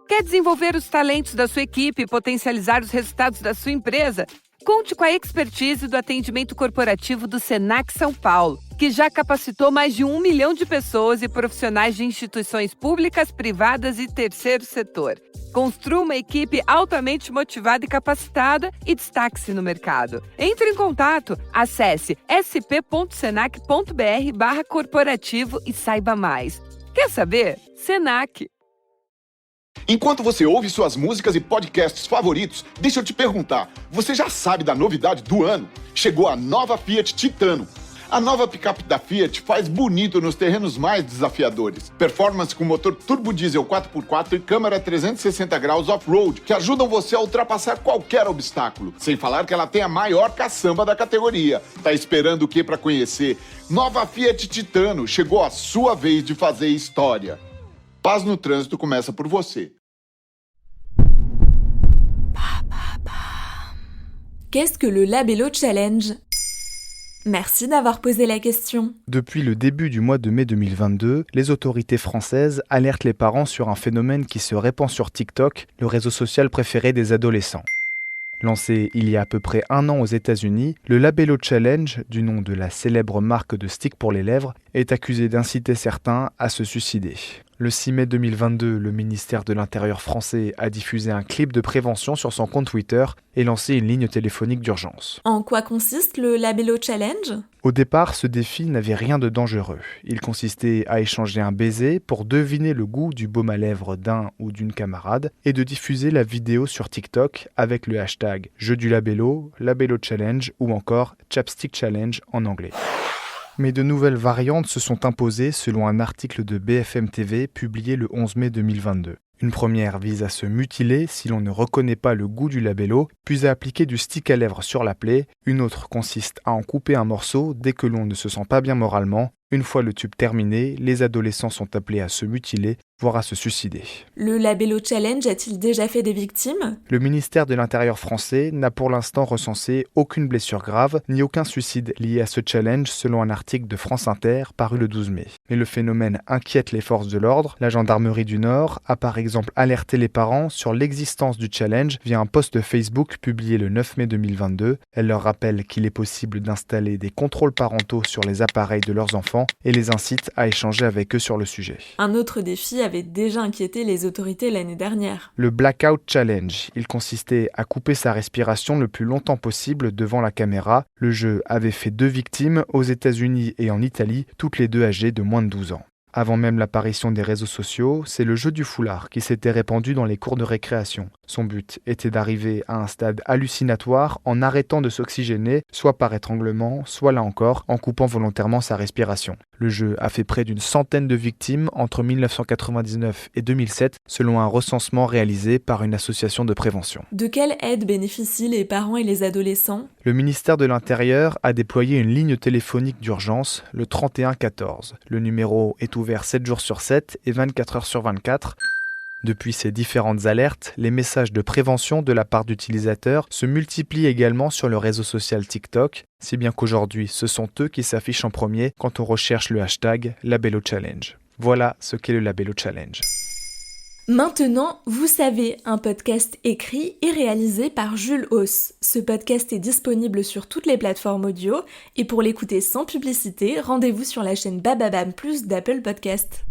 Quer desenvolver os talentos da sua equipe e potencializar os resultados da sua empresa? Conte com a expertise do atendimento corporativo do Senac São Paulo, que já capacitou mais de 1 milhão de pessoas e profissionais de instituições públicas, privadas e terceiro setor. Construa uma equipe altamente motivada e capacitada e destaque-se no mercado. Entre em contato, acesse sp.senac.br/corporativo e saiba mais. Quer saber? Senac. Enquanto você ouve suas músicas e podcasts favoritos, deixa eu te perguntar, você já sabe da novidade do ano? Chegou a nova Fiat Titano. A nova picape da Fiat faz bonito nos terrenos mais desafiadores. Performance com motor turbo diesel 4x4 e câmera 360 graus off-road, que ajudam você a ultrapassar qualquer obstáculo. Sem falar que ela tem a maior caçamba da categoria. Tá esperando o que para conhecer? Nova Fiat Titano, chegou a sua vez de fazer história. Paz no trânsito começa por você. Qu'est-ce que le Labello Challenge ? Merci d'avoir posé la question. Depuis le début du mois de mai 2022, les autorités françaises alertent les parents sur un phénomène qui se répand sur TikTok, le réseau social préféré des adolescents. Lancé il y a à peu près 1 an aux États-Unis, le Labello Challenge, du nom de la célèbre marque de stick pour les lèvres, est accusé d'inciter certains à se suicider. Le 6 mai 2022, le ministère de l'Intérieur français a diffusé un clip de prévention sur son compte Twitter et lancé une ligne téléphonique d'urgence. En quoi consiste le Labello Challenge ? Au départ, ce défi n'avait rien de dangereux. Il consistait à échanger un baiser pour deviner le goût du baume à lèvres d'un ou d'une camarade et de diffuser la vidéo sur TikTok avec le hashtag Jeu du Labello, Labello Challenge ou encore Chapstick Challenge en anglais. Mais de nouvelles variantes se sont imposées selon un article de BFM TV publié le 11 mai 2022. Une première vise à se mutiler si l'on ne reconnaît pas le goût du labello, puis à appliquer du stick à lèvres sur la plaie. Une autre consiste à en couper un morceau dès que l'on ne se sent pas bien moralement. Une fois le tube terminé, les adolescents sont appelés à se mutiler, voire à se suicider. Le Labello Challenge a-t-il déjà fait des victimes ? Le ministère de l'Intérieur français n'a pour l'instant recensé aucune blessure grave, ni aucun suicide lié à ce challenge selon un article de France Inter paru le 12 mai. Mais le phénomène inquiète les forces de l'ordre. La gendarmerie du Nord a par exemple alerté les parents sur l'existence du challenge via un post Facebook publié le 9 mai 2022. Elle leur rappelle qu'il est possible d'installer des contrôles parentaux sur les appareils de leurs enfants et les incite à échanger avec eux sur le sujet. Un autre défi avait déjà inquiété les autorités l'année dernière. Le Blackout Challenge. Il consistait à couper sa respiration le plus longtemps possible devant la caméra. Le jeu avait fait 2 victimes aux États-Unis et en Italie, toutes les 2 âgées de moins de 12 ans. Avant même l'apparition des réseaux sociaux, c'est le jeu du foulard qui s'était répandu dans les cours de récréation. Son but était d'arriver à un stade hallucinatoire en arrêtant de s'oxygéner, soit par étranglement, soit là encore, en coupant volontairement sa respiration. Le jeu a fait près d'une centaine de victimes entre 1999 et 2007, selon un recensement réalisé par une association de prévention. De quelle aide bénéficient les parents et les adolescents ? Le ministère de l'Intérieur a déployé une ligne téléphonique d'urgence, le 3114. Le numéro est ouvert 7 jours sur 7 et 24 heures sur 24. Depuis ces différentes alertes, les messages de prévention de la part d'utilisateurs se multiplient également sur le réseau social TikTok, si bien qu'aujourd'hui, ce sont eux qui s'affichent en premier quand on recherche le hashtag Labello Challenge. Voilà ce qu'est le Labello Challenge. Maintenant, vous savez, un podcast écrit et réalisé par Jules Hauss. Ce podcast est disponible sur toutes les plateformes audio et pour l'écouter sans publicité, rendez-vous sur la chaîne Bababam Plus d'Apple Podcast.